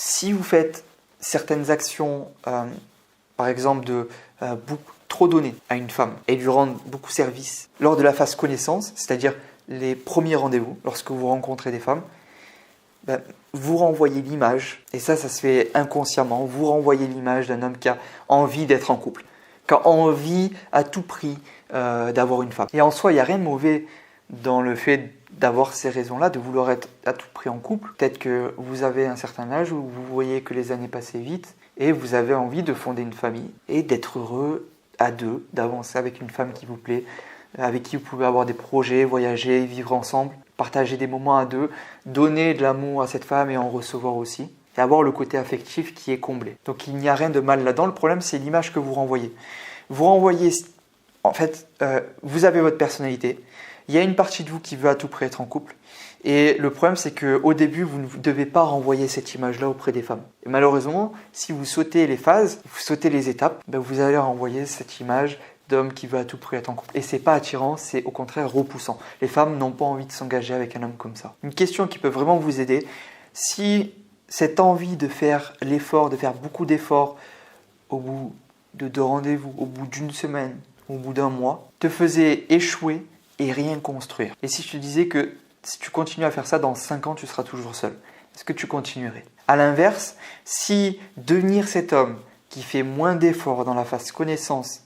Si vous faites certaines actions, par exemple de trop donner à une femme et lui rendre beaucoup service lors de la phase connaissance, c'est-à-dire les premiers rendez-vous, lorsque vous rencontrez des femmes, vous renvoyez l'image, et ça se fait inconsciemment, vous renvoyez l'image d'un homme qui a envie d'être en couple, qui a envie à tout prix d'avoir une femme. Et en soi, il n'y a rien de mauvais dans le fait d'avoir ces raisons-là, de vouloir être à tout prix en couple. Peut-être que vous avez un certain âge où vous voyez que les années passent vite et vous avez envie de fonder une famille et d'être heureux à deux, d'avancer avec une femme qui vous plaît, avec qui vous pouvez avoir des projets, voyager, vivre ensemble, partager des moments à deux, donner de l'amour à cette femme et en recevoir aussi, et avoir le côté affectif qui est comblé. Donc il n'y a rien de mal là-dedans, le problème c'est l'image que vous renvoyez. Vous renvoyez, en fait, vous avez votre personnalité, il y a une partie de vous qui veut à tout prix être en couple, et le problème c'est qu'au début vous ne devez pas renvoyer cette image-là auprès des femmes. Et malheureusement, si vous sautez les phases, vous sautez les étapes, vous allez renvoyer cette image d'homme qui veut à tout prix être en couple. Et c'est pas attirant, c'est au contraire repoussant. Les femmes n'ont pas envie de s'engager avec un homme comme ça. Une question qui peut vraiment vous aider, si cette envie de faire l'effort, de faire beaucoup d'efforts au bout de 2 rendez-vous, au bout d'une semaine, au bout d'un mois, te faisait échouer et rien construire. Et si je te disais que si tu continues à faire ça, dans 5 ans, tu seras toujours seul, est-ce que tu continuerais? À l'inverse, si devenir cet homme qui fait moins d'efforts dans la phase connaissance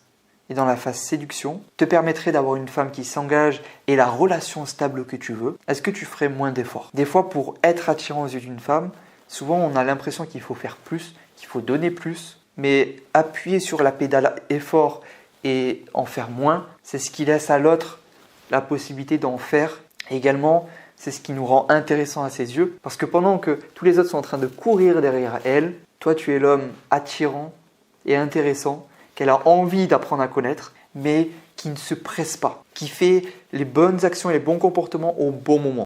et dans la phase séduction te permettrait d'avoir une femme qui s'engage et la relation stable que tu veux, est-ce que tu ferais moins d'efforts? Des fois, pour être attirant aux yeux d'une femme, souvent on a l'impression qu'il faut faire plus, qu'il faut donner plus, mais appuyer sur la pédale effort et en faire moins, c'est ce qui laisse à l'autre la possibilité d'en faire. Et également, c'est ce qui nous rend intéressant à ses yeux, parce que pendant que tous les autres sont en train de courir derrière elle, toi tu es l'homme attirant et intéressant qu'elle a envie d'apprendre à connaître, mais qui ne se presse pas, qui fait les bonnes actions et les bons comportements au bon moment.